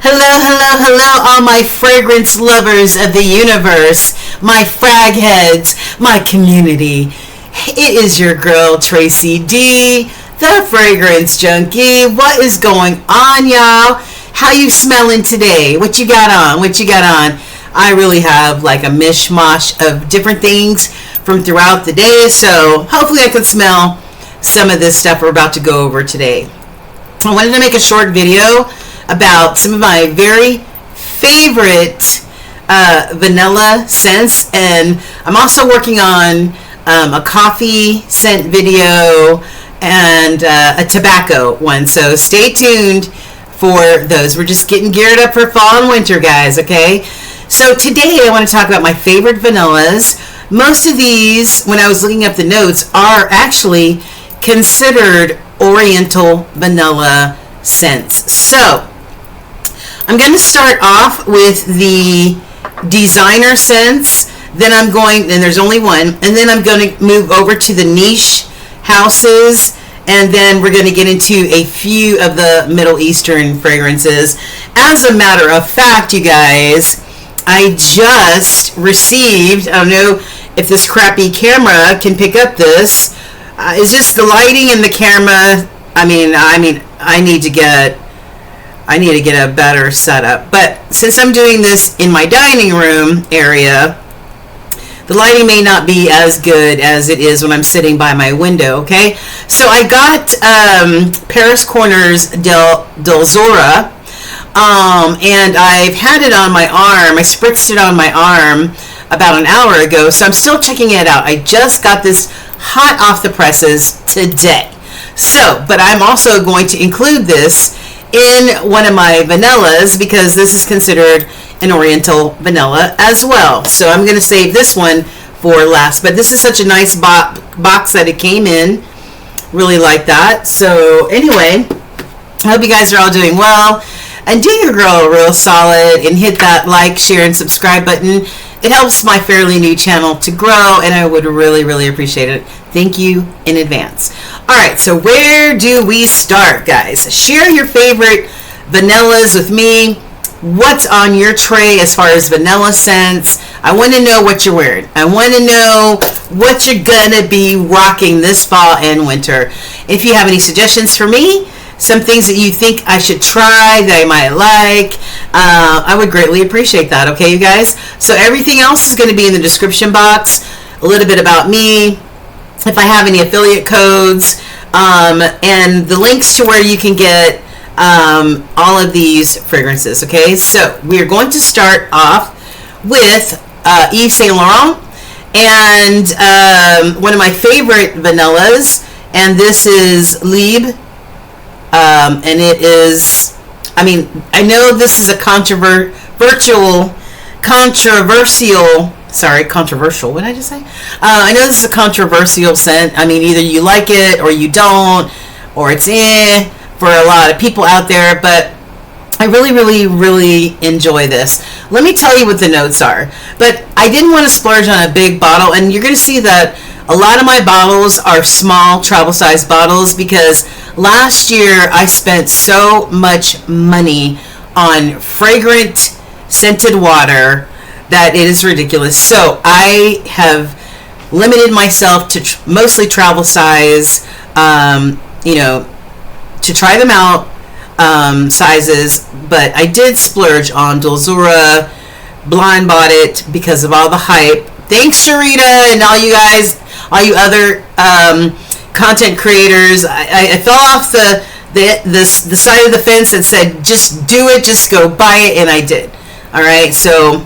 Hello, hello, hello, all my fragrance lovers of the universe, my frag heads, my community. It is your girl, Tracy D, the fragrance junkie. What is going on, y'all? How you smelling today? What you got on? What you got on? I really have like a mishmash of different things from throughout the day, so hopefully I can smell some of this stuff we're about to go over today. I wanted to make a short video about some of my very favorite vanilla scents, and I'm also working on a coffee scent video and a tobacco one, so stay tuned for those. We're just getting geared up for fall and winter, guys, okay? So today I want to talk about my favorite vanillas. Most of these, when I was looking up the notes, are actually considered Oriental vanilla scents. So I'm going to start off with the designer scents, then I'm going, and there's only one, and then I'm going to move over to the niche houses, and then we're going to get into a few of the Middle Eastern fragrances. As a matter of fact, you guys, I just received, I don't know if this crappy camera can pick up this. Is this the lighting in the camera? I mean, I need to get a better setup. But since I'm doing this in my dining room area, the lighting may not be as good as it is when I'm sitting by my window, okay? So I got Paris Corners Dulzura, and I've had it on my arm. I spritzed it on my arm about an hour ago, so I'm still checking it out. I just got this hot off the presses today. So, but I'm also going to include this in one of my vanillas because this is considered an Oriental vanilla as well. So I'm going to save this one for last. But this is such a nice box that it came in. Really like that. So anyway, I hope you guys are all doing well. And do your girl real solid and hit that like, share, and subscribe button. It helps my fairly new channel to grow, and I would really, really appreciate it. Thank you in advance. All right, so where do we start, guys? Share your favorite vanillas with me. What's on your tray as far as vanilla scents? I want to know what you're wearing. I want to know what you're going to be rocking this fall and winter. If you have any suggestions for me, some things that you think I should try that I might like, I would greatly appreciate that, okay, you guys? So everything else is going to be in the description box. A little bit about me, if I have any affiliate codes, and the links to where you can get all of these fragrances, okay? So we're going to start off with Yves Saint Laurent, and one of my favorite vanillas, and this is Libre. And it is, I mean, I know this is a controversial, what did I just say? I know this is a controversial scent. I mean, either you like it or you don't, or it's for a lot of people out there, but I really, really, really enjoy this. Let me tell you what the notes are. But I didn't want to splurge on a big bottle, and you're going to see that a lot of my bottles are small travel size bottles because last year I spent so much money on fragrant scented water that it is ridiculous. So I have limited myself to mostly travel size, to try them out, sizes, but I did splurge on Dulzura, blind bought it because of all the hype. Thanks, Sharita, and all you guys, all you other content creators. I fell off the side of the fence and said, just do it, just go buy it, and I did. All right, so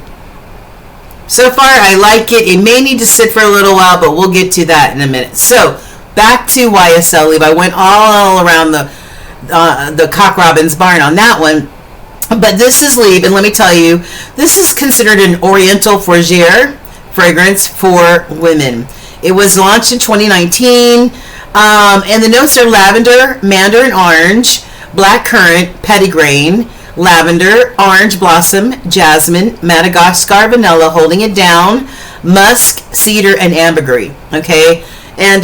far I like it. It may need to sit for a little while, but we'll get to that in a minute. So back to YSL Libre. I went all around the Cock Robin's barn on that one. But this is Libre, and let me tell you, this is considered an Oriental Fougere fragrance for women. It was launched in 2019, and the notes are lavender, mandarin orange, black currant, petitgrain, lavender, orange blossom, jasmine, Madagascar vanilla, holding it down, musk, cedar, and ambergris. Okay, and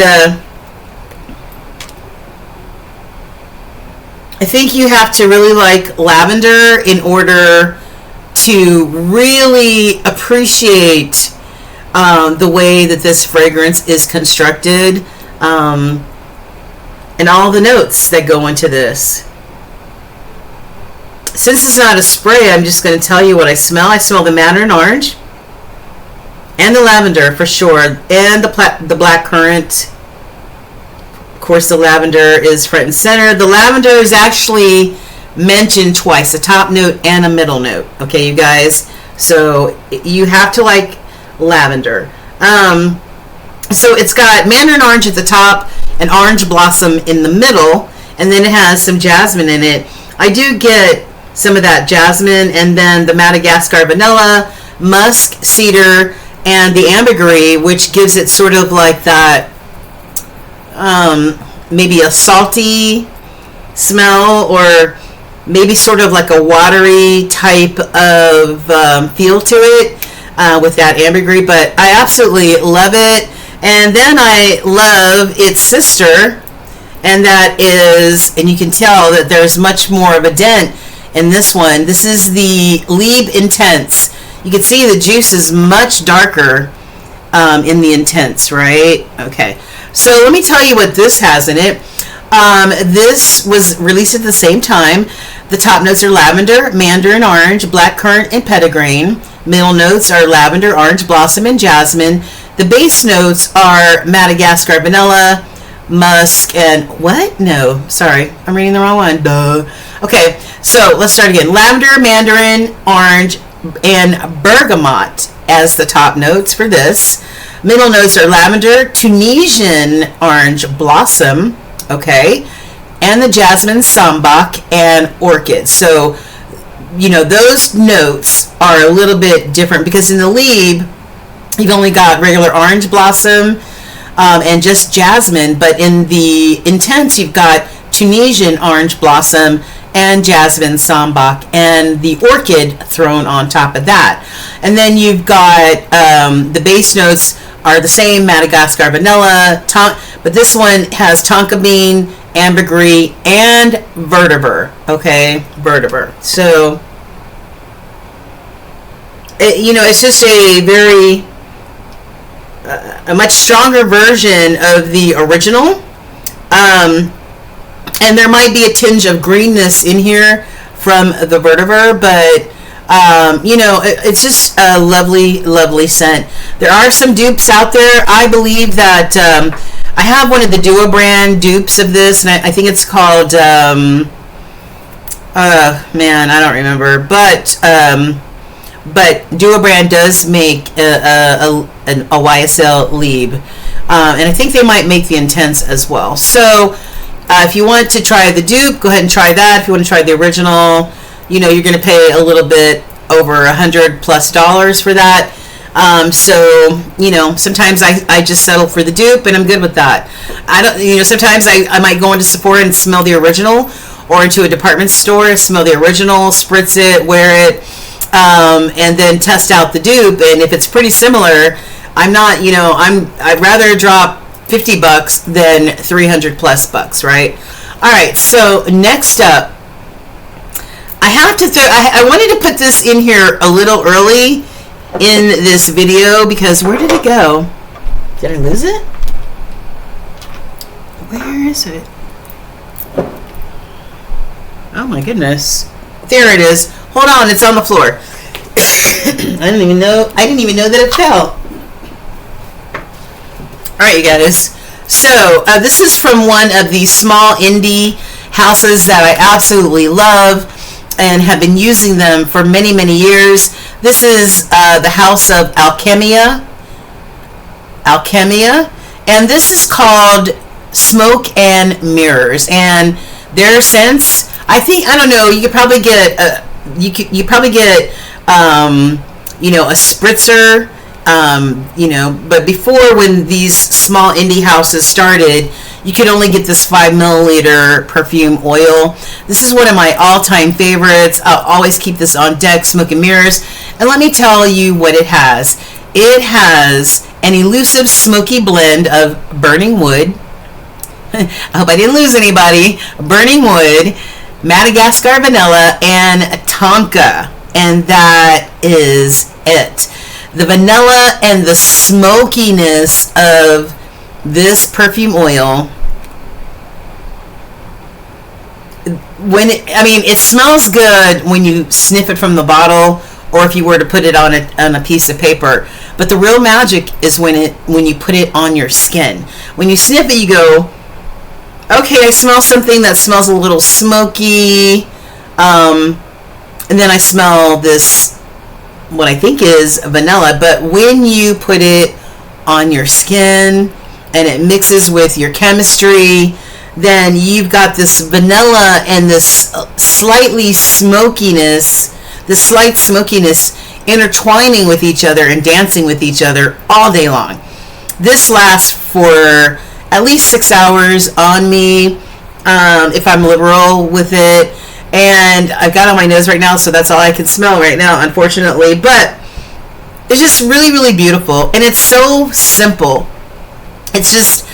I think you have to really like lavender in order to really appreciate the way that this fragrance is constructed, and all the notes that go into this. Since it's not a spray, I'm just going to tell you what I smell. I smell the mandarin orange and the lavender for sure, and the black currant. Of course, the lavender is front and center. The lavender is actually mentioned twice, a top note and a middle note. Okay, you guys. So you have to like lavender. So it's got mandarin orange at the top, and orange blossom in the middle, and then it has some jasmine in it. I do get some of that jasmine, and then the Madagascar vanilla, musk, cedar, and the ambergris, which gives it sort of like that, maybe a salty smell, or maybe sort of like a watery type of feel to it with that ambergris. But I absolutely love it. And then I love its sister, and that is, and you can tell that there's much more of a dent in this one. This is the Libre Intense. You can see the juice is much darker in the Intense, right? Okay, so let me tell you what this has in it. This was released at the same time. The top notes are lavender, mandarin orange, black currant, and petitgrain. Middle notes are lavender, orange blossom, and jasmine. The base notes are Madagascar vanilla, musk, and what? No, sorry, I'm reading the wrong one. Duh. Okay, so let's start again. Lavender, mandarin, orange, and bergamot as the top notes for this. Middle notes are lavender, Tunisian orange blossom, okay, and the jasmine, sambac, and orchid. So, you know, those notes are a little bit different because in the Libre, you've only got regular orange blossom and just jasmine, but in the Intense, you've got Tunisian orange blossom and jasmine, sambac, and the orchid thrown on top of that. And then you've got the base notes are the same, Madagascar vanilla, but this one has tonka bean, ambergris, and vetiver. Okay, vetiver. So, it's just a very a much stronger version of the original, and there might be a tinge of greenness in here from the vetiver, but it's just a lovely scent. There are some dupes out there. I believe that I have one of the Duo brand dupes of this, and I think it's called I don't remember, but Duo brand does make a YSL Libre, and I think they might make the Intense as well. So if you want to try the dupe, go ahead and try that. If you want to try the original, you're going to pay a little bit over $100+ for that. So sometimes I just settle for the dupe, and I'm good with that. I don't, sometimes I might go into Sephora and smell the original, or into a department store, smell the original, spritz it, wear it, and then test out the dupe. And if it's pretty similar, I'd rather drop $50 than $300+, right? All right. So next up, I wanted to put this in here a little early in this video because where did it go? Did I lose it? Where is it? Oh my goodness. There it is. Hold on, it's on the floor. I didn't even know that it fell. Alright, you guys. So, this is from one of these small indie houses that I absolutely love and have been using them for many, many years. This is the house of Alkemia. And this is called Smoke and Mirrors. And their scents, I don't know, you could probably get a spritzer, but before, when these small indie houses started, you could only get this 5 milliliter perfume oil. This is one of my all-time favorites. I'll always keep this on deck, Smoke and Mirrors. And let me tell you what it has. It has an elusive smoky blend of burning wood. I hope I didn't lose anybody. Burning wood, Madagascar vanilla, and tonka. And that is it. The vanilla and the smokiness of this perfume oil, it smells good when you sniff it from the bottle, or if you were to put it on a piece of paper. But the real magic is when you put it on your skin. When you sniff it, you go, okay, I smell something that smells a little smoky, and then I smell this, what I think is vanilla. But when you put it on your skin and it mixes with your chemistry, then you've got this vanilla and this slight smokiness intertwining with each other and dancing with each other all day long. This lasts for at least 6 hours on me, if I'm liberal with it. And I've got it on my nose right now, so that's all I can smell right now, unfortunately. But it's just really, really beautiful. And it's so simple. It's just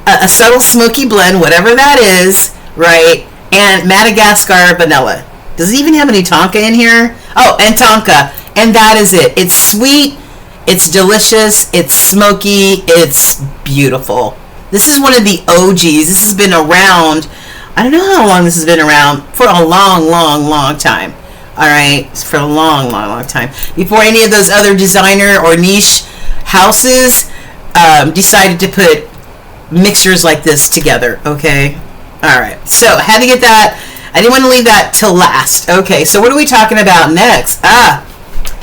a subtle smoky blend, whatever that is, right? And Madagascar vanilla. Does it even have any tonka in here? Oh, and tonka. And that is it. It's sweet. It's delicious. It's smoky. It's beautiful. This is one of the OGs. This has been around. I don't know how long this has been around. For a long, long, long time. All right? It's for a long, long, long time. Before any of those other designer or niche houses decided to put mixtures like this together. Okay? All right. So I had to get that. I didn't want to leave that till last. Okay, so what are we talking about next?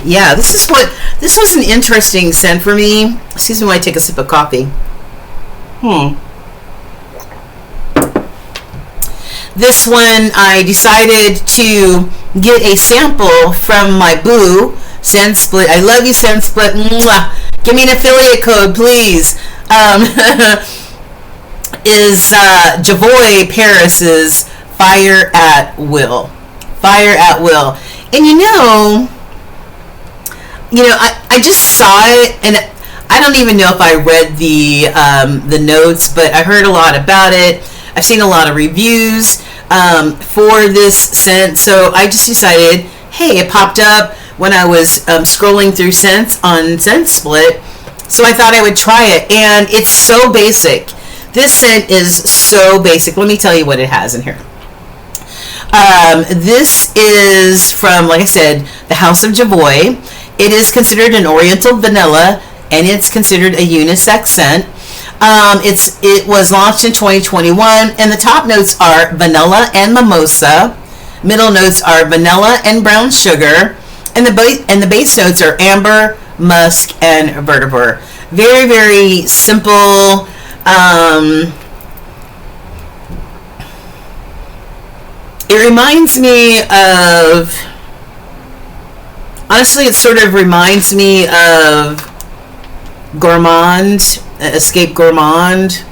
Yeah, this was an interesting scent for me. Excuse me while I take a sip of coffee. This one, I decided to get a sample from my boo, ScentSplit. I love you, ScentSplit. Mwah. Give me an affiliate code, please. Is Jovoy Paris's Fire at Will. Fire at Will. And I just saw it, and I don't even know if I read the notes, but I heard a lot about it. I've seen a lot of reviews for this scent, so I just decided, hey, it popped up when I was scrolling through scents on ScentSplit, so I thought I would try it, and it's so basic. This scent is so basic. Let me tell you what it has in here. This is from, like I said, the House of Jovoy. It is considered an oriental vanilla, and it's considered a unisex scent. It was launched in 2021, and the top notes are vanilla and mimosa. Middle notes are vanilla and brown sugar, and the base notes are amber, musk, and vetiver. Very, very simple. It reminds me of, honestly, it sort of reminds me of Gourmand, Escape Gourmand.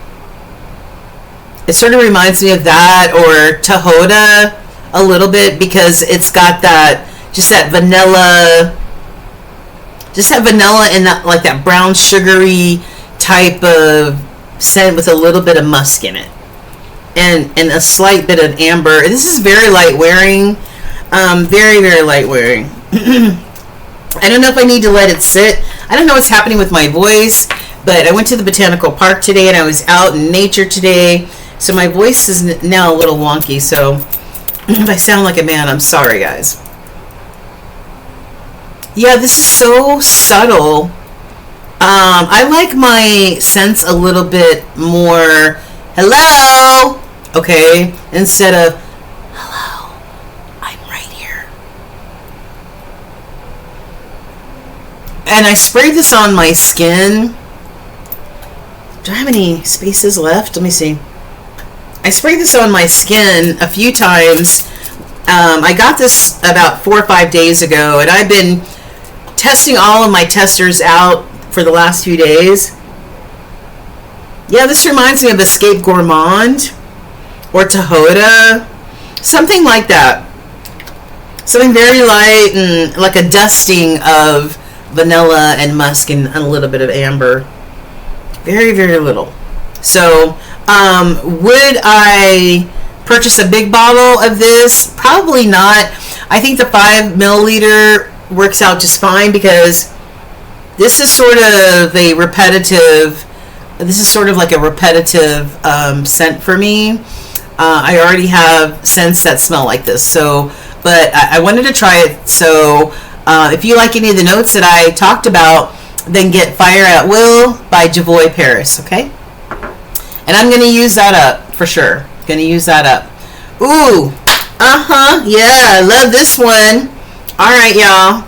It sort of reminds me of that, or Tahoda a little bit, because it's got that vanilla and that, like, that brown sugary type of scent with a little bit of musk in it. And a slight bit of amber. This is very light wearing. Very, very light wearing. I don't know if I need to let it sit. I don't know what's happening with my voice, but I went to the botanical park today and I was out in nature today, so my voice is now a little wonky, so if I sound like a man, I'm sorry, guys. Yeah, this is so subtle. I like my scents a little bit more hello, okay, instead of hello, I'm right here. And I sprayed this on my skin. Do I have any spaces left? Let me see. I sprayed this on my skin a few times. I got this about 4 or 5 days ago, and I've been testing all of my testers out for the last few days. Yeah, this reminds me of Escape Gourmand or Tahoda, something like that. Something very light and like a dusting of vanilla and musk and a little bit of amber. Very, very little. So, would I purchase a big bottle of this? Probably not. I think the 5 milliliter works out just fine, because this is sort of a repetitive, scent for me. I already have scents that smell like this, so, but I wanted to try it. So if you like any of the notes that I talked about, then get Fire at Will by Jovoy Paris, okay? And I'm going to use that up for sure. Going to use that up. Ooh, yeah, I love this one. All right, y'all.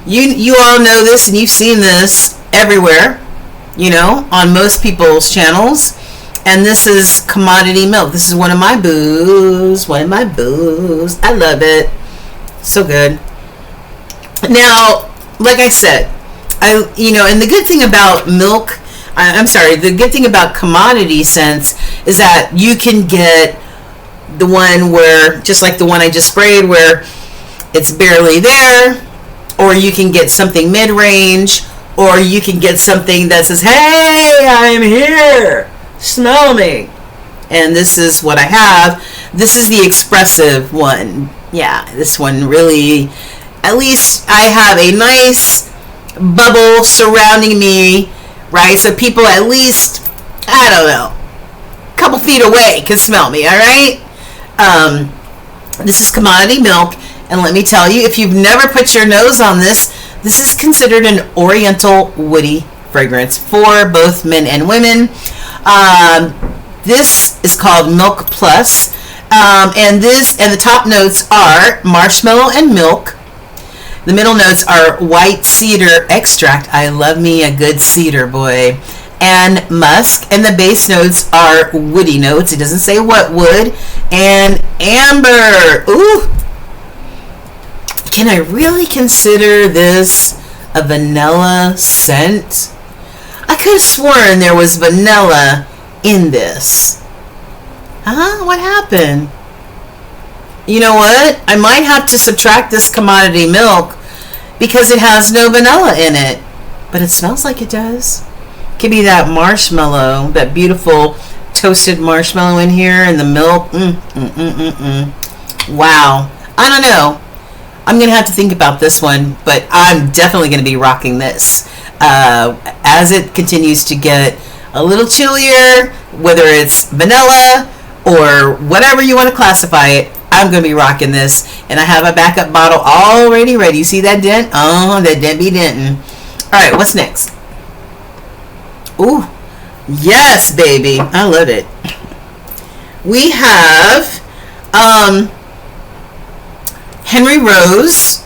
You all know this, and you've seen this everywhere, you know, on most people's channels. And this is commodity milk. This is one of my boos. I love it. So good. Now, like I said, and the good thing about milk, the good thing about commodity scents is that you can get the one where, just like the one I just sprayed, where it's barely there, or you can get something mid-range, or you can get something that says, hey, I'm here, smell me. And this is what I have. This is the expressive one. Yeah, this one really, at least I have a nice bubble surrounding me, right? So people at least, I don't know, a couple feet away can smell me, all right? This is commodity milk, and let me tell you, if you've never put your nose on this, this is considered an oriental woody fragrance for both men and women. This is called Milk Plus, and the top notes are marshmallow and milk. The middle notes are white cedar extract. I love me a good cedar, boy. And musk. And the base notes are woody notes. It doesn't say what wood. And amber. Ooh. Can I really consider this a vanilla scent? I could have sworn there was vanilla in this. Huh? What happened? You know what? I might have to subtract this commodity milk because it has no vanilla in it. But it smells like it does. Could be that marshmallow, that beautiful toasted marshmallow in here, and the milk. Wow. I don't know. I'm going to have to think about this one, but I'm definitely going to be rocking this. As it continues to get a little chillier, whether it's vanilla or whatever you want to classify it, I'm going to be rocking this. And I have a backup bottle already ready. You see that dent? Oh, that dent be denting. All right, what's next? Ooh, yes, baby. I love it. We have Henry Rose,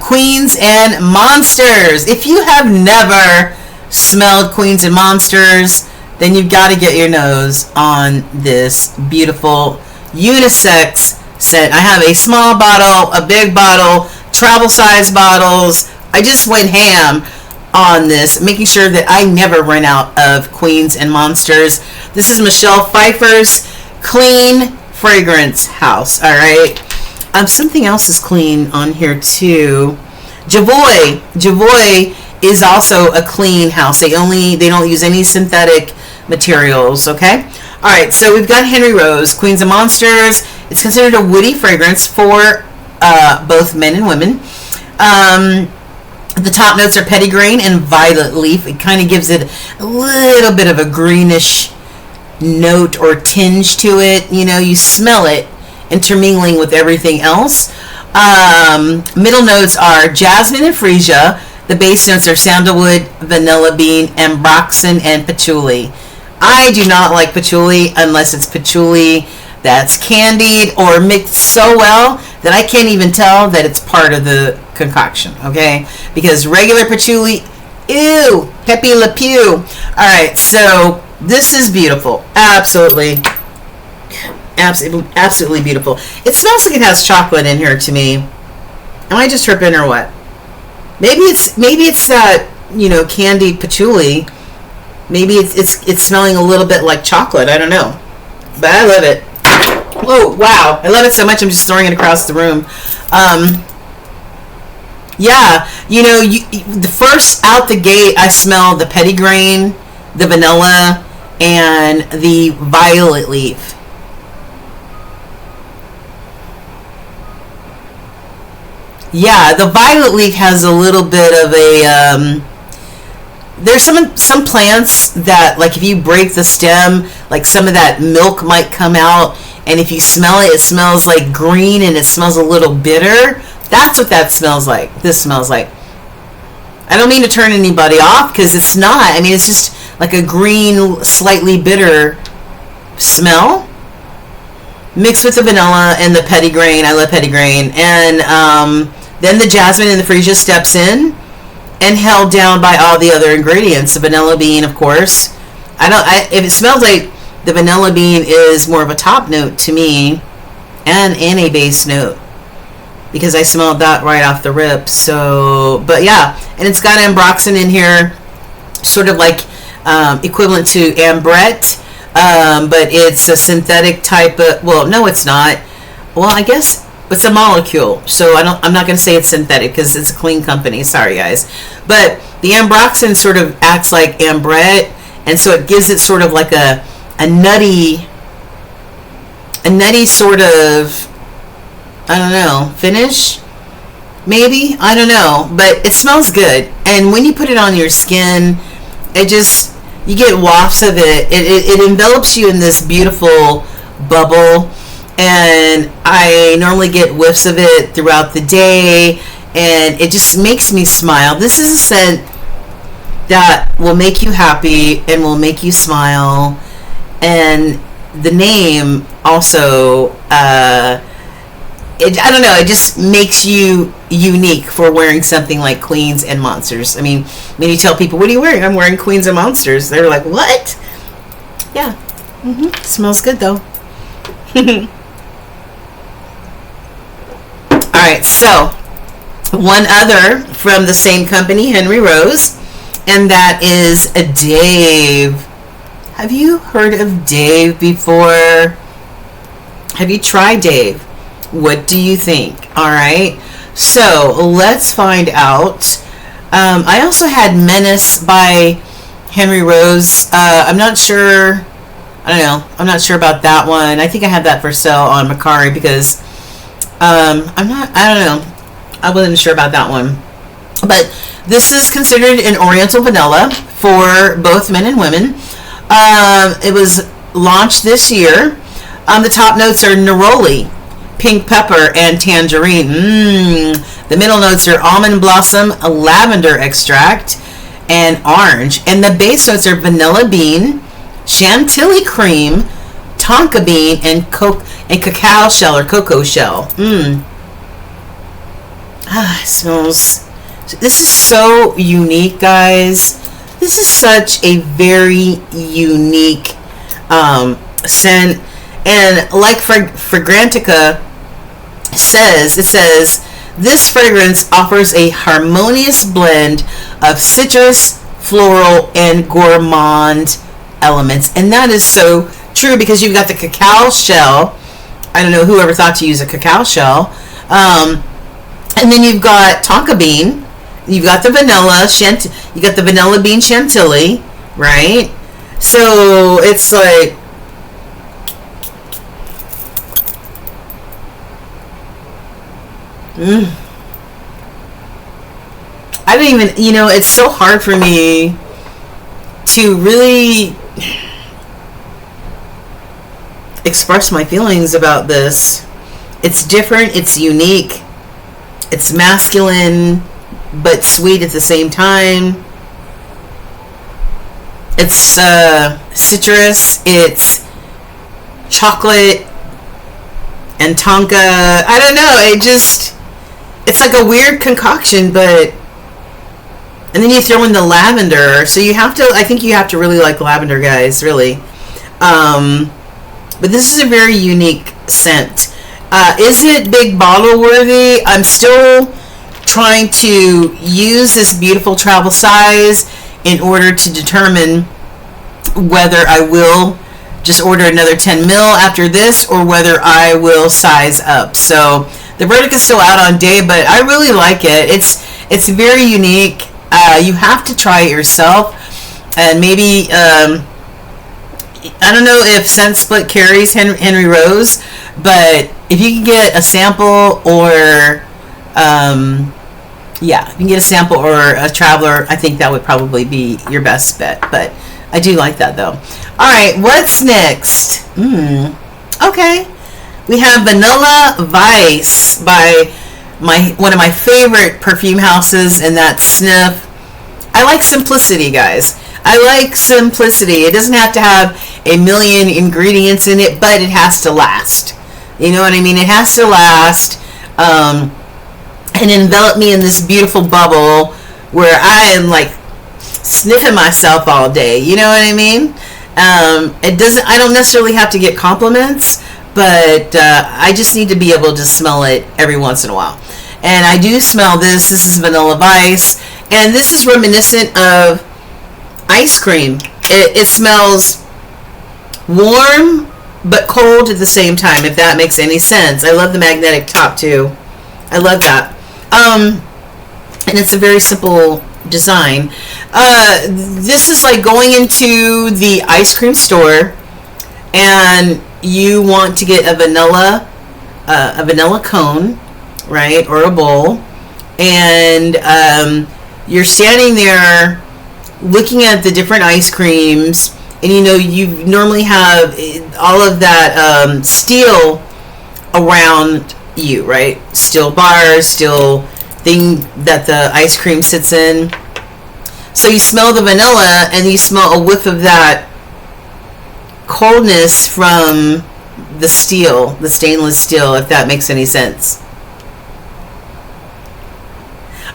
Queens and Monsters. If you have never smelled Queens and Monsters, then you've got to get your nose on this beautiful unisex scent. I have a small bottle, a big bottle, travel size bottles. I just went ham on this, making sure that I never run out of Queens and Monsters. This is Michelle Pfeiffer's Clean Fragrance House. All right. Something else is clean on here too. Jovoy is also a clean house. They don't use any synthetic materials. Okay. All right. So we've got Henry Rose, Queens and Monsters. It's considered a woody fragrance for both men and women. The top notes are petitgrain and violet leaf. It kind of gives it a little bit of a greenish note or tinge to it. You know, you smell it intermingling with everything else. Middle notes are jasmine and freesia. The base notes are sandalwood, vanilla bean, ambroxan, and patchouli. I do not like patchouli unless it's patchouli that's candied or mixed so well that I can't even tell that it's part of the concoction, okay? Because regular patchouli, ew, peppy le pew. All right, so this is beautiful. Absolutely beautiful. It smells like it has chocolate in here to me. Am I just tripping or what? Maybe it's candied patchouli. Maybe it's smelling a little bit like chocolate. I don't know, but I love it. Oh wow, I love it so much I'm just throwing it across the room. Yeah, the first out the gate I smell the petitgrain, the vanilla, and the violet leaf. Yeah, the violet leaf has a little bit of a there's some plants that, like, if you break the stem, like some of that milk might come out, and if you smell it, it smells like green and it smells a little bitter. That's what that smells like. This smells like. I don't mean to turn anybody off, because it's not. I mean, it's just like a green, slightly bitter smell mixed with the vanilla and the petitgrain. I love petitgrain. And then the jasmine and the freesia steps in and held down by all the other ingredients. The vanilla bean, of course. If it smells like the vanilla bean is more of a top note to me, and a base note, because I smelled that right off the rip. So, but yeah, and it's got ambroxan in here, sort of like equivalent to ambret, but it's a synthetic type of. Well, no, it's not. Well, I guess it's a molecule, so I'm not going to say it's synthetic because it's a clean company. Sorry, guys, but the ambroxan sort of acts like ambret, and so it gives it sort of like a nutty sort of, I don't know, finish, maybe, I don't know, but it smells good. And when you put it on your skin, it just, you get wafts of it. It envelops you in this beautiful bubble, and I normally get whiffs of it throughout the day, and it just makes me smile. This is a scent that will make you happy and will make you smile. And the name also, I don't know, it just makes you unique for wearing something like Queens and Monsters. I mean, when you tell people, what are you wearing? I'm wearing Queens and Monsters. They're like, what? Yeah. Smells good, though. Alright, so one other from the same company, Henry Rose, and that is a Dave. Have you heard of Dave before? Have you tried Dave? What do you think? Alright, so let's find out. I also had Menace by Henry Rose. I'm not sure. I don't know. I'm not sure about that one. I think I had that for sale on MERCARI because I don't know. I wasn't sure about that one. But this is considered an Oriental vanilla for both men and women. It was launched this year. The top notes are neroli, pink pepper, and tangerine. The middle notes are almond blossom, lavender extract, and orange. And the base notes are vanilla bean, chantilly cream, tonka bean, and cacao shell or cocoa shell. It smells. This is so unique, guys. This is such a very unique scent. And like Fragrantica says, it says, this fragrance offers a harmonious blend of citrus, floral, and gourmand elements. And that is so true because you've got the cacao shell. I don't know whoever thought to use a cacao shell. And then you've got tonka bean. You've got the vanilla, you got the vanilla bean chantilly, right? So it's like, I don't even, it's so hard for me to really express my feelings about this. It's different, it's unique, it's masculine, but sweet at the same time. It's citrus, it's chocolate, and tonka. I don't know, it's like a weird concoction, but, and then you throw in the lavender, so I think you have to really like lavender, guys, really. But this is a very unique scent. Is it big bottle worthy? I'm still trying to use this beautiful travel size in order to determine whether I will just order another 10 mil after this or whether I will size up. So the verdict is still out on Dave, but I really like it. It's very unique. You have to try it yourself, and maybe I don't know if Scent Split carries Henry Rose, but if you can get a sample or Yeah, if you can get a sample or a traveler, I think that would probably be your best bet. But I do like that though. All right, what's next? Okay, we have Vanilla Vice by one of my favorite perfume houses, and that's Snif. I like simplicity, guys. I like simplicity. It doesn't have to have a million ingredients in it, but it has to last. You know what I mean? It has to last. And envelop me in this beautiful bubble where I am like sniffing myself all day. You know what I mean? It doesn't. I don't necessarily have to get compliments, but I just need to be able to smell it every once in a while. And I do smell this. This is Vanilla Vice, and this is reminiscent of ice cream. It smells warm but cold at the same time, if that makes any sense. I love the magnetic top too. I love that. And it's a very simple design. This is like going into the ice cream store and you want to get a vanilla cone, right, or a bowl, and you're standing there looking at the different ice creams, and you know you normally have all of that steel around you, right? Steel bars, steel thing that the ice cream sits in. So you smell the vanilla and you smell a whiff of that coldness from the steel, the stainless steel, if that makes any sense.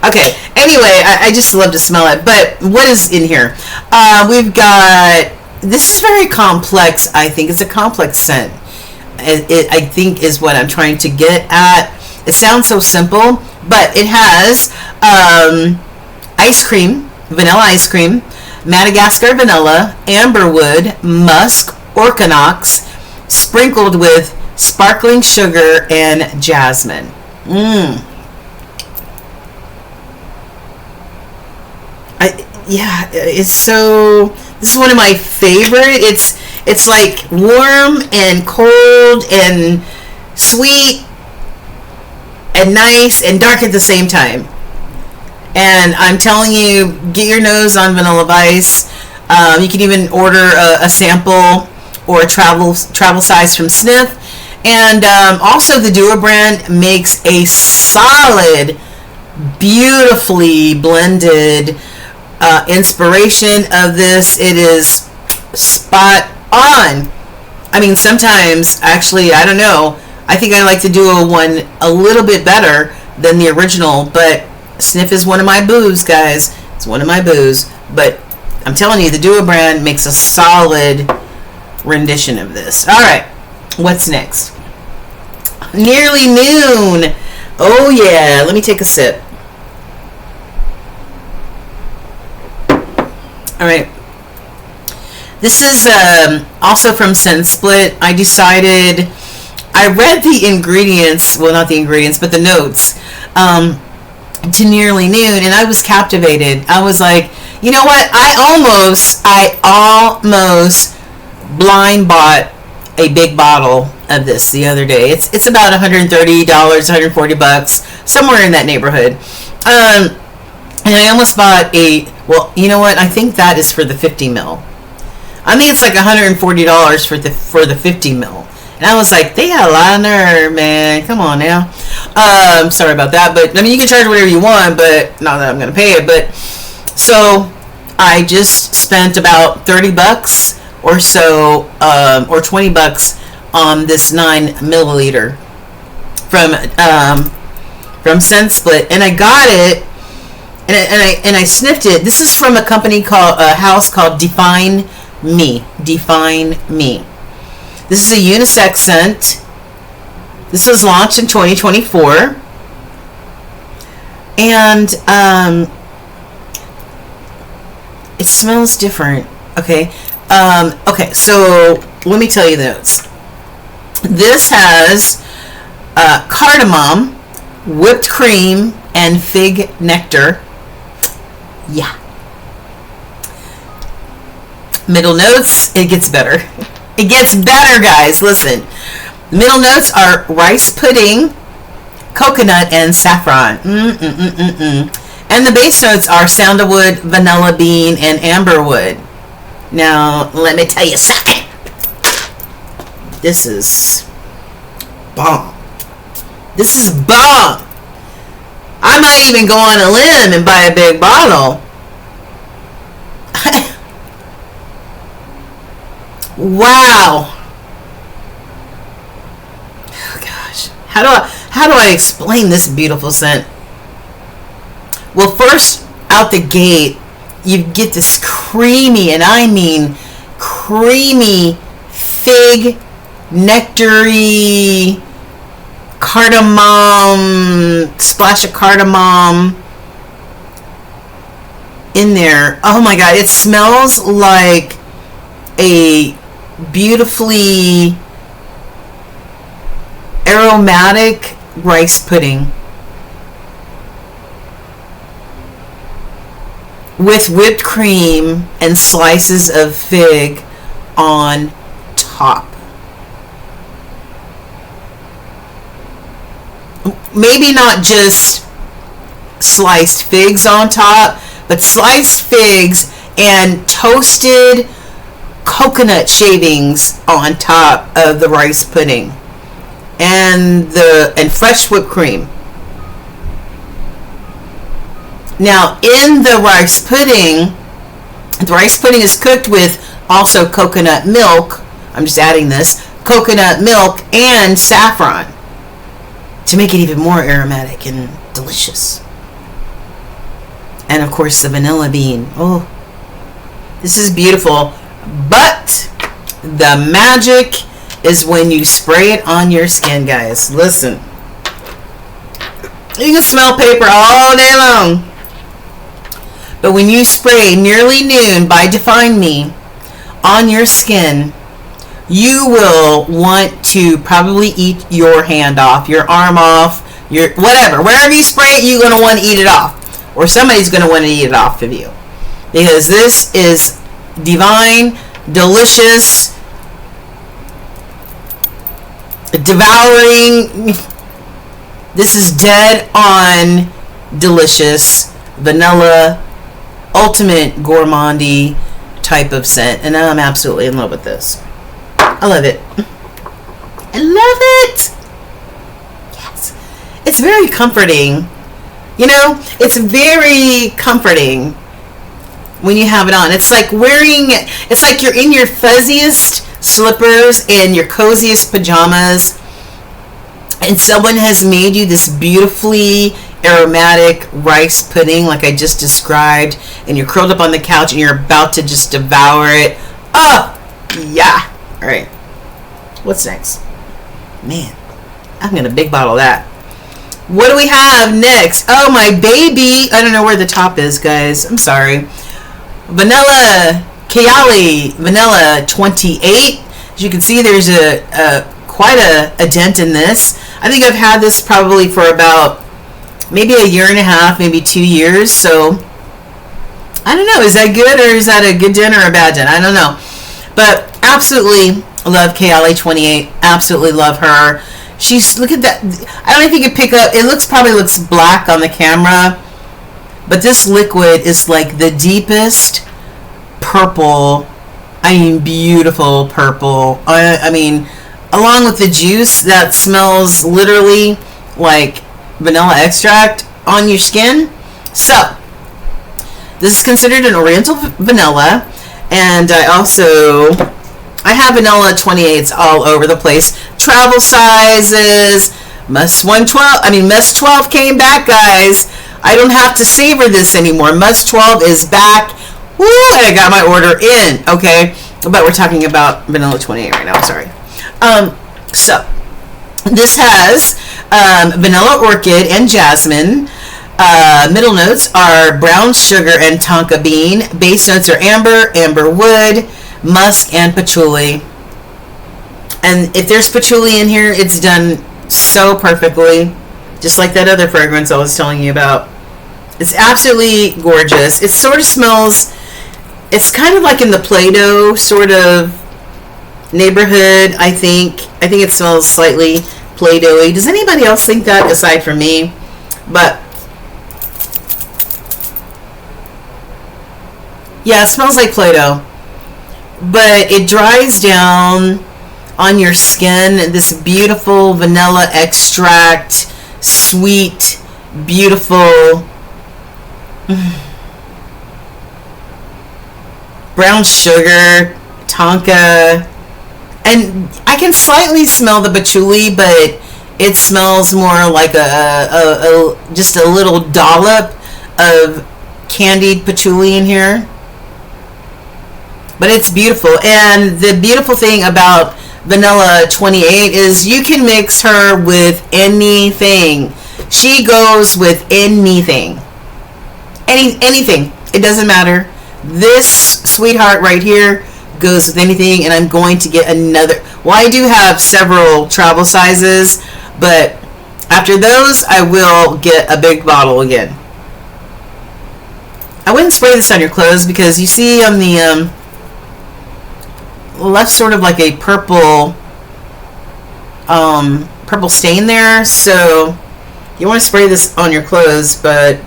Okay, anyway, I just love to smell it. But what is in here? We've got, this is very complex, I think. It's a complex scent. It I think is what I'm trying to get at. It sounds so simple, but it has ice cream, vanilla ice cream, Madagascar vanilla, amberwood, musk, organox, sprinkled with sparkling sugar and jasmine. It's so. This is one of my favorite. It's like warm and cold and sweet and nice and dark at the same time. And I'm telling you, get your nose on Vanilla Vice. You can even order a sample or a travel size from Snif. And also the Dulzura brand makes a solid, beautifully blended inspiration of this. It is spot on. I mean, sometimes, actually, I don't know. I think I like the Duo one a little bit better than the original, but Snif is one of my boos, guys. It's one of my boos. But I'm telling you, the Duo brand makes a solid rendition of this. All right, what's next? Nearly Noon. Oh, yeah. Let me take a sip. All right. This is also from Scent Split. I decided, I read the ingredients, well, not the ingredients, but the notes to Nearly Noon, and I was captivated. I was like, you know what? I almost blind bought a big bottle of this the other day. It's about $130, $140, somewhere in that neighborhood. And I almost bought well, you know what? I think that is for the 50 mil. I think it's like $140 for the 50 mil. And I was like, they got a lot of nerve, man. Come on now. Sorry about that. But, I mean, you can charge whatever you want, but not that I'm going to pay it. But, so, I just spent about $30 or so, or $20 on this 9 milliliter from Scent Split. And I got it. And I sniffed it. This is from a company a house called Defineme. Defineme. This is a unisex scent. This was launched in 2024. And it smells different. Okay. Okay, so let me tell you the notes. This has cardamom, whipped cream, and fig nectar. Yeah. Middle notes, it gets better. It gets better, guys. Listen. Middle notes are rice pudding, coconut, and saffron. And the base notes are sandalwood, vanilla bean, and amberwood. Now, let me tell you something. This is bomb. This is bomb. I might even go on a limb and buy a big bottle. Wow. Oh gosh. How do I explain this beautiful scent? Well, first out the gate, you get this creamy, and I mean creamy, fig, nectary, cardamom, splash of cardamom in there. Oh my god, it smells like a beautifully aromatic rice pudding with whipped cream and slices of fig on top. Maybe not just sliced figs on top, but sliced figs and toasted coconut shavings on top of the rice pudding, and fresh whipped cream. Now, in the rice pudding is cooked with also coconut milk. I'm just adding this coconut milk and saffron to make it even more aromatic and delicious. And of course, the vanilla bean. Oh, this is beautiful. But the magic is when you spray it on your skin, guys. Listen, you can smell paper all day long, but when you spray Nearly Noon by Defineme on your skin, you will want to probably eat your hand off, your arm off, your whatever. Wherever you spray it, you're going to want to eat it off. Or somebody's going to want to eat it off of you. Because this is divine, delicious, devouring. This is dead on delicious, vanilla, ultimate gourmandy type of scent. And I'm absolutely in love with this. I love it. I love it. Yes. It's very comforting. You know, it's very comforting when you have it on. It's like it's like you're in your fuzziest slippers and your coziest pajamas, and someone has made you this beautifully aromatic rice pudding like I just described, and you're curled up on the couch and you're about to just devour it. Oh, yeah. All right. What's next? Man, I'm getting a big bottle of that. What do we have next? Oh, my baby. I don't know where the top is, guys. I'm sorry. Vanilla, Kayali, Vanilla 28. As you can see, there's quite a dent in this. I think I've had this probably for about maybe a year and a half, maybe 2 years. So, I don't know. Is that good, or is that a good dent or a bad dent? I don't know. But absolutely love Kayali 28. Absolutely love her. Look at that. I don't know if you can pick up. It probably looks black on the camera, but this liquid is like the deepest purple. I mean, beautiful purple. I mean, along with the juice that smells literally like vanilla extract on your skin. So, this is considered an oriental vanilla, and I have vanilla 28s all over the place. Travel sizes. Must 12 came back, guys. I don't have to savor this anymore. Must 12 is back. Woo! And I got my order in. Okay, but we're talking about vanilla 28 right now. I'm sorry. So this has vanilla orchid and jasmine. Middle notes are brown sugar and tonka bean. Base notes are amber wood, musk, and patchouli. And if there's patchouli in here, it's done so perfectly, just like that other fragrance I was telling you about. It's absolutely gorgeous. It sort of smells, it's kind of like in the Play-Doh sort of neighborhood, I think. I think it smells slightly Play-Doh-y. Does anybody else think that aside from me? But yeah, it smells like Play-Doh, but it dries down on your skin. This beautiful vanilla extract, sweet, beautiful brown sugar, tonka, and I can slightly smell the patchouli, but it smells more like just a little dollop of candied patchouli in here. But it's beautiful, and the beautiful thing about Vanilla 28 is you can mix her with anything. She goes with anything. Anything. It doesn't matter. This sweetheart right here goes with anything, and I'm going to get another. Well, I do have several travel sizes, but after those, I will get a big bottle again. I wouldn't spray this on your clothes because you see on the left sort of like a purple stain there, so you want to spray this on your clothes. But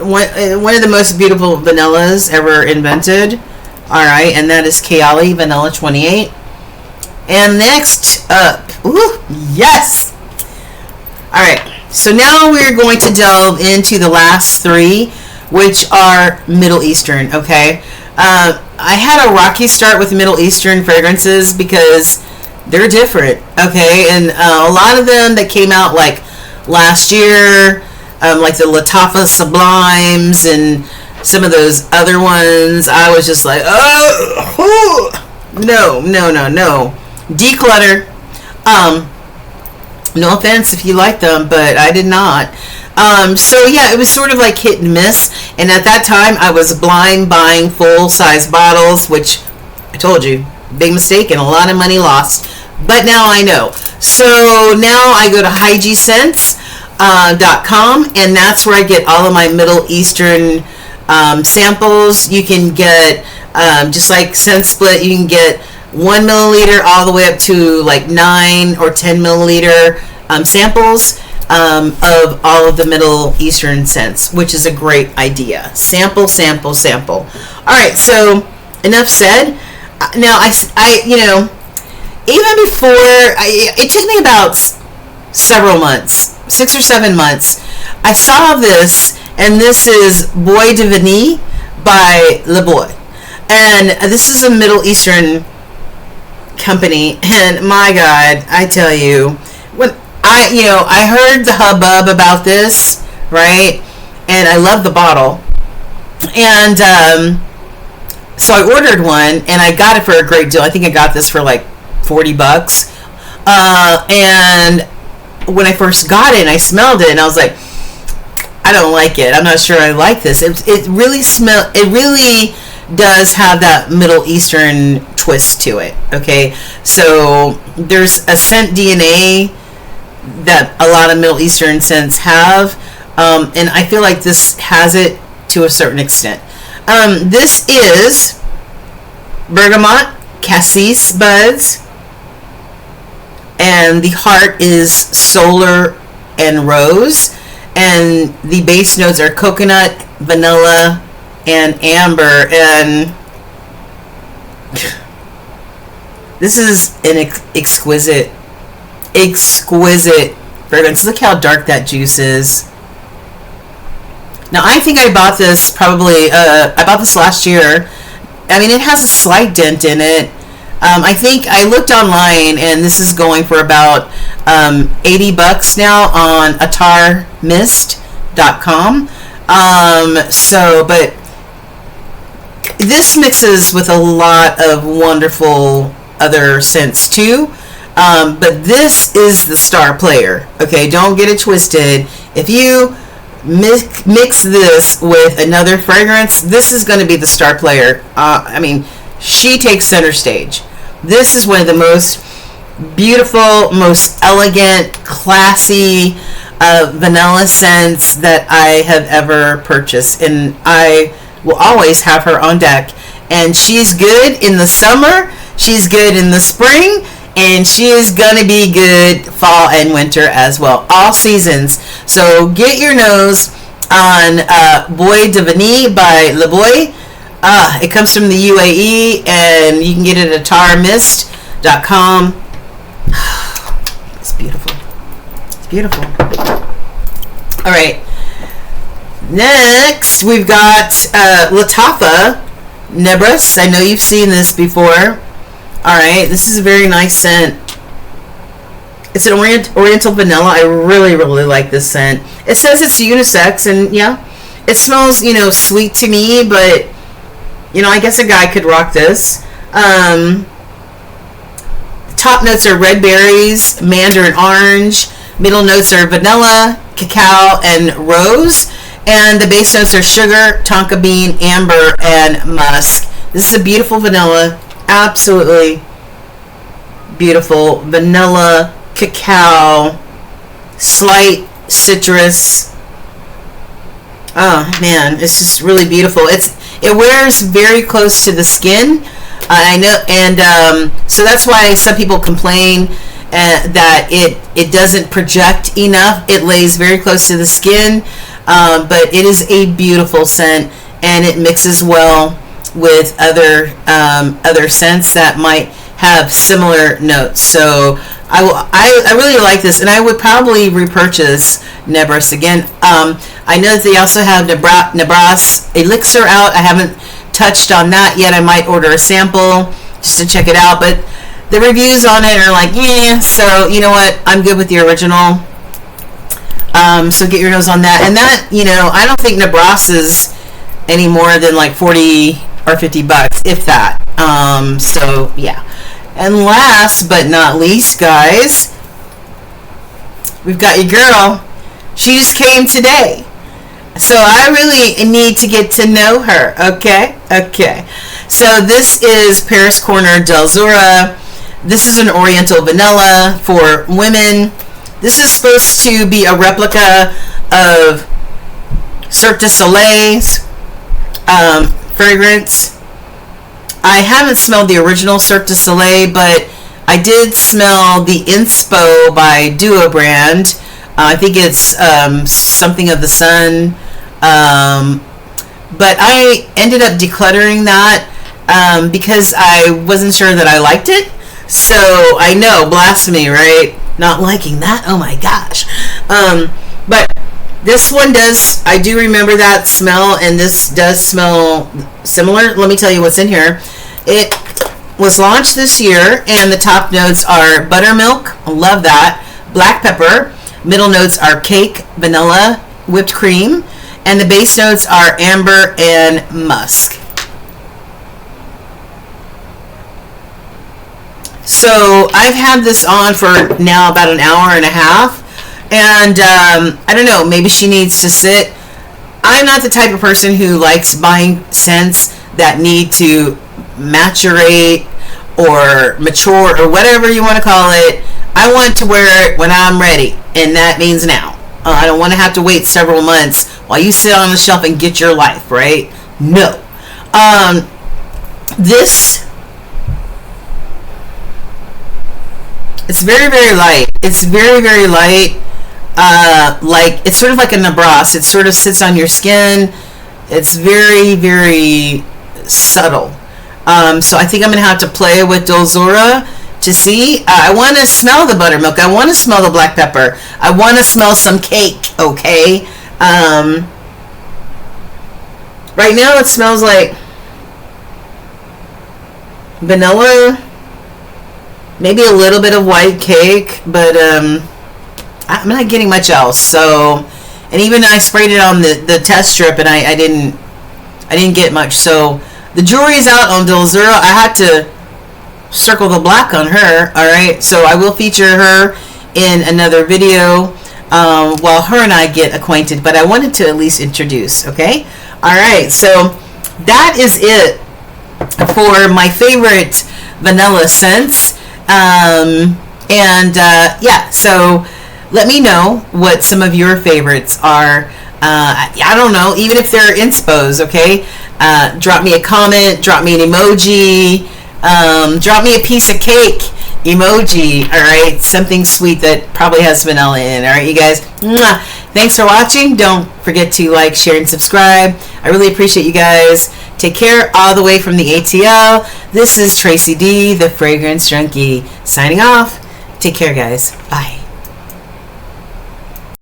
one of the most beautiful vanillas ever invented. Alright, and that is Kayali Vanilla 28. And next up, ooh, yes! Alright, so now we're going to delve into the last three, which are Middle Eastern, okay? I had a rocky start with Middle Eastern fragrances because they're different, okay? And a lot of them that came out like last year, like the Lattafa Sublimes and some of those other ones, I was just like, oh, no. Declutter. No offense if you like them, but I did not. So yeah, it was sort of like hit and miss. And at that time, I was blind buying full-size bottles, which I told you, big mistake and a lot of money lost. But now I know. So now I go to hygiesense.com, and that's where I get all of my Middle Eastern samples. You can get, just like Scent Split, you can get 1 milliliter all the way up to like 9 or 10 milliliter samples of all of the Middle Eastern scents, which is a great idea. Sample. All right, so enough said. Now I even before it took me about several months, 6 or 7 months. I saw this, and this is Bois de Vanille by Libre, and this is a Middle Eastern company. And my God, I tell you, when I heard the hubbub about this, right? And I love the bottle. And so I ordered one, and I got it for a great deal. I think I got this for like $40. And when I first got it and I smelled it, and I was like, I don't like it. I'm not sure I like this. It really does have that Middle Eastern twist to it. Okay, so there's a scent DNA that a lot of Middle Eastern scents have, and I feel like this has it to a certain extent. This is bergamot, cassis buds, and the heart is solar and rose, and the base notes are coconut, vanilla, and amber. And this is an exquisite fragrance. Look how dark that juice is. Now I think I bought this I bought this last year. I mean, it has a slight dent in it. I think I looked online, and this is going for about $80 now on atarmist.com. But this mixes with a lot of wonderful other scents too. But this is the star player. Okay, don't get it twisted. If you mix this with another fragrance, this is going to be the star player. I mean, she takes center stage. This is one of the most beautiful, most elegant, classy vanilla scents that I have ever purchased, and I will always have her on deck. And she's good in the summer, she's good in the spring, and she is gonna be good fall and winter as well, all seasons. So get your nose on Bois de Vanille by Libre. It comes from the UAE, and you can get it at tarmist.com. It's beautiful. It's beautiful. All right. Next, we've got Lattafa Nebras. I know you've seen this before. Alright, this is a very nice scent. It's an oriental vanilla. I really, really like this scent. It says it's unisex, and yeah, it smells, sweet to me, but, I guess a guy could rock this. Top notes are red berries, mandarin orange. Middle notes are vanilla, cacao, and rose. And the base notes are sugar, tonka bean, amber, and musk. This is a beautiful vanilla. Absolutely beautiful. Vanilla, cacao, slight citrus. Oh, man. It's just really beautiful. It wears very close to the skin. I know. And so that's why some people complain that it doesn't project enough. It lays very close to the skin. But it is a beautiful scent, and it mixes well with other scents that might have similar notes. So I really like this, and I would probably repurchase Nebras again. I know that they also have Nebras Elixir out. I haven't touched on that yet. I might order a sample just to check it out, but the reviews on it are like, yeah. So you know what? I'm good with the original. So get your nose on that. And that, I don't think Nebras is any more than like 40 or 50 bucks, if that. So yeah. And last but not least, guys, we've got your girl. She just came today. So I really need to get to know her. Okay. So this is Paris Corner Dulzura. This is an oriental vanilla for women. This is supposed to be a replica of Cirque du Soleil's fragrance. I haven't smelled the original Cirque du Soleil, but I did smell the Inspo by Duo brand. I think it's something of the sun. But I ended up decluttering that because I wasn't sure that I liked it. So I know, blasphemy, right? Not liking that. Oh my gosh. But this one does, I do remember that smell, and this does smell similar. Let me tell you what's in here. It was launched this year, and the top notes are buttermilk. I love that. Black pepper. Middle notes are cake, vanilla, whipped cream, and the base notes are amber and musk. So I've had this on for now about an hour and a half, and I don't know, maybe she needs to sit. I'm not the type of person who likes buying scents that need to maturate or mature or whatever you want to call it. I want to wear it when I'm ready, and that means now. I don't want to have to wait several months while you sit on the shelf and get your life, right? No. This... It's very, very light. It's very, very light. Like, it's sort of like a Nebras. It sort of sits on your skin. It's very, very subtle. So I think I'm going to have to play with Dulzura to see. I want to smell the buttermilk. I want to smell the black pepper. I want to smell some cake, okay? Right now it smells like vanilla, maybe a little bit of white cake, but I'm not getting much else. So, and even I sprayed it on the test strip, and I didn't get much. So the jury's out on Dulzura. I had to circle the black on her. All right, so I will feature her in another video while her and I get acquainted. But I wanted to at least introduce. Okay, all right. So that is it for my favorite vanilla scents. Yeah, so let me know what some of your favorites are. I don't know, even if they're inspos, okay? Drop me a comment, drop me an emoji, drop me a piece of cake, emoji. All right, something sweet that probably has vanilla in. All right, you guys. Mwah. Thanks for watching. Don't forget to like, share, and subscribe. I really appreciate you guys. Take care all the way from the ATL. This is Tracy D, the Fragrance Junkie, signing off. Take care, guys. Bye.